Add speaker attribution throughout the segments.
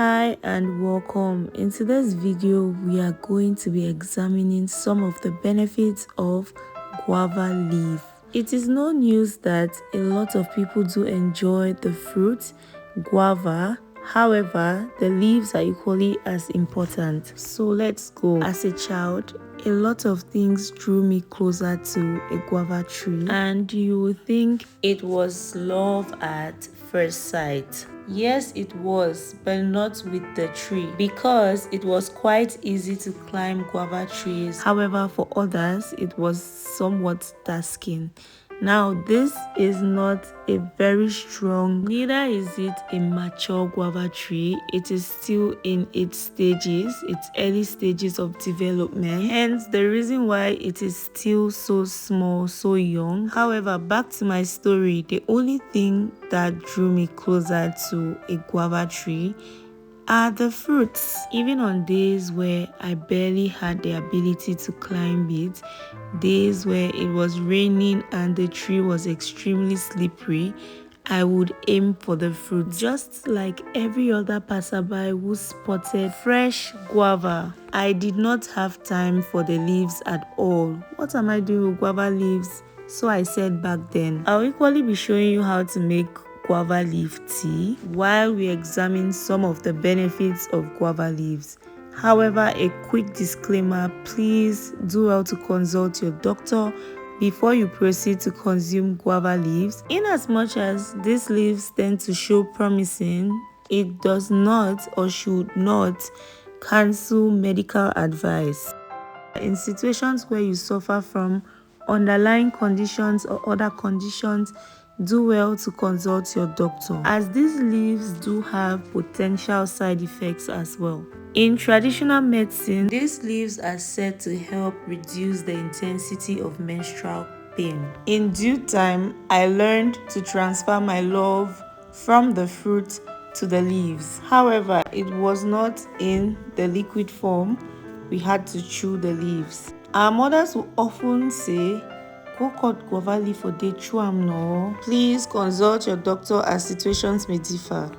Speaker 1: Hi and welcome. In today's video, we are going to be examining some of the benefits of guava leaf. It is no news that a lot of people do enjoy the fruit, guava. However, the leaves are equally as important. So let's go. As a child, a lot of things drew me closer to a guava tree, and you would think it was love at first sight. Yes, it was, but not with the tree, because it was quite easy to climb guava trees. However, for others, it was somewhat tasking. Now, this is not a very strong, neither is it a mature guava tree. It is still in its early stages of development. Hence, the reason why it is still so small, so young. However, back to my story, the only thing that drew me closer to a guava tree are the fruits. Even on days where I barely had the ability to climb it, days where it was raining and the tree was extremely slippery, I would aim for the fruit, just like every other passerby who spotted fresh guava. I did not have time for the leaves at all. What am I doing with guava leaves? So I said back then, I'll equally be showing you how to make guava leaf tea while we examine some of the benefits of guava leaves. However, a quick disclaimer, please do well to consult your doctor before you proceed to consume guava leaves. In as much as these leaves tend to show promising, it does not or should not cancel medical advice. In situations where you suffer from underlying conditions or other conditions, do well to consult your doctor, as these leaves do have potential side effects as well. In traditional medicine, these leaves are said to help reduce the intensity of menstrual pain. In due time, I learned to transfer my love from the fruit to the leaves. However, it was not in the liquid form. We had to chew the leaves. Our mothers will often say, "Go cut guava leaf for day chew am no." Please consult your doctor as situations may differ.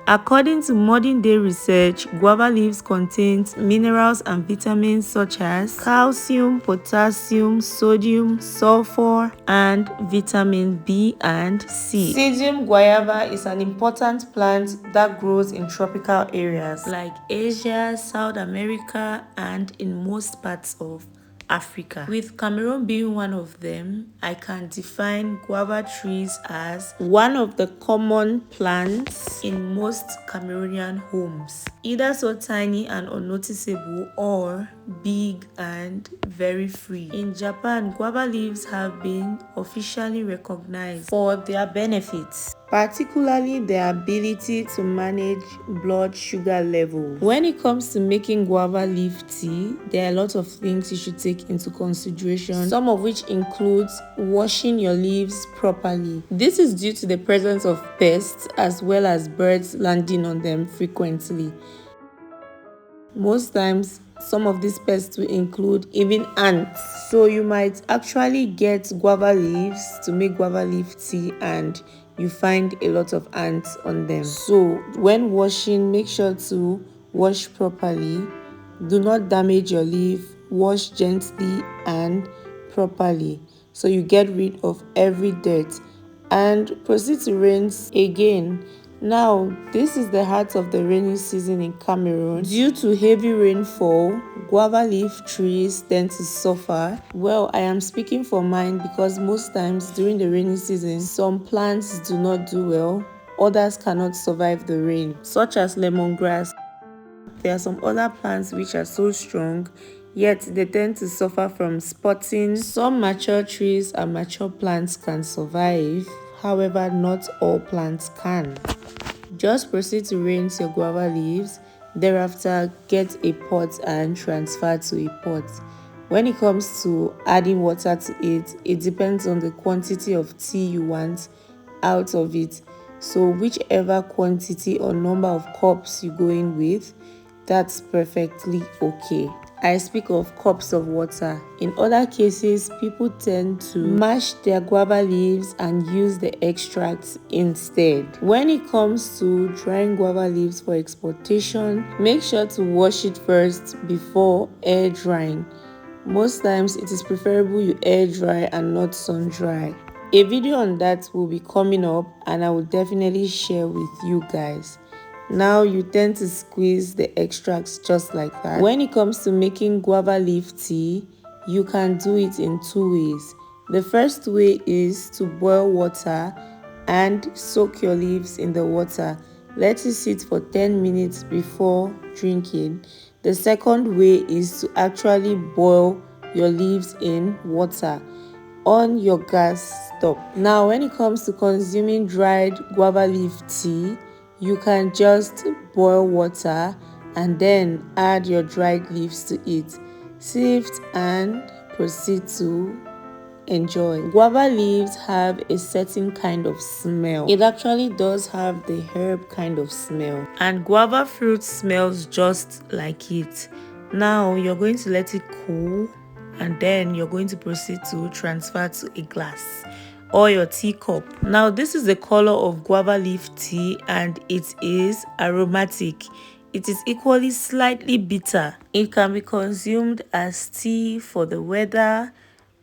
Speaker 1: According to modern day research, guava leaves contain minerals and vitamins such as calcium, potassium, sodium, sulfur, and vitamin B and C. Psydium guava is an important plant that grows in tropical areas like Asia, South America, and in most parts of Africa. With Cameroon being one of them, I can define guava trees as one of the common plants in most Cameroonian homes, either so tiny and unnoticeable or big and very free. In Japan, guava leaves have been officially recognized for their benefits, particularly their ability to manage blood sugar levels. When it comes to making guava leaf tea, there are a lot of things you should take into consideration, some of which includes washing your leaves properly. This is due to the presence of pests as well as birds landing on them frequently. Most times, some of these pests will include even ants. So you might actually get guava leaves to make guava leaf tea and you find a lot of ants on them. So when washing, make sure to wash properly. Do not damage your leaf. Wash gently and properly so you get rid of every dirt, and proceed to rinse again. Now, this is the heart of the rainy season in Cameroon. Due to heavy rainfall, guava leaf trees tend to suffer. Well, I am speaking for mine because most times during the rainy season, some plants do not do well. Others cannot survive the rain, such as lemongrass. There are some other plants which are so strong, yet they tend to suffer from spotting. Some mature trees and mature plants can survive. However, not all plants can. Just proceed to rinse your guava leaves. Thereafter, get a pot and transfer to a pot. When it comes to adding water to it, it depends on the quantity of tea you want out of it. So whichever quantity or number of cups you go in with, that's perfectly okay. I speak of cups of water. In other cases, people tend to mash their guava leaves and use the extracts instead. When it comes to drying guava leaves for exportation, make sure to wash it first before air drying. Most times it is preferable you air dry and not sun dry. A video on that will be coming up and I will definitely share with you guys. Now you tend to squeeze the extracts just like that. When it comes to making guava leaf tea, you can do it in two ways. The first way is to boil water and soak your leaves in the water. Let it sit for 10 minutes before drinking. The second way is to actually boil your leaves in water on your gas stove. Now when it comes to consuming dried guava leaf tea, you can just boil water and then add your dried leaves to it, sift and proceed to enjoy. Guava leaves have a certain kind of smell. It actually does have the herb kind of smell, and guava fruit smells just like it. Now you're going to let it cool and then you're going to proceed to transfer to a glass or your teacup. Now this is the color of guava leaf tea and it is aromatic. It is equally slightly bitter. It can be consumed as tea for the weather,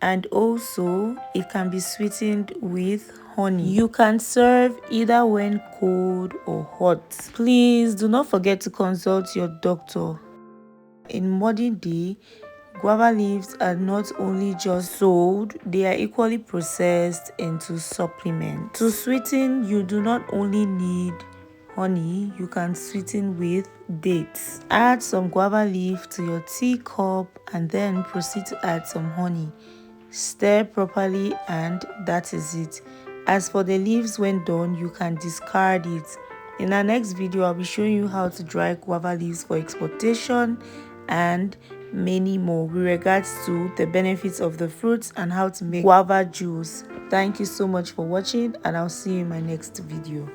Speaker 1: and also it can be sweetened with honey. You can serve either when cold or hot. Please do not forget to consult your doctor. In modern day, guava leaves are not only just sold, they are equally processed into supplements. To sweeten, you do not only need honey, you can sweeten with dates. Add some guava leaf to your teacup and then proceed to add some honey. Stir properly and that is it. As for the leaves, when done, you can discard it. In our next video, I'll be showing you how to dry guava leaves for exportation and many more with regards to the benefits of the fruits and how to make guava juice. Thank you so much for watching and I'll see you in my next video.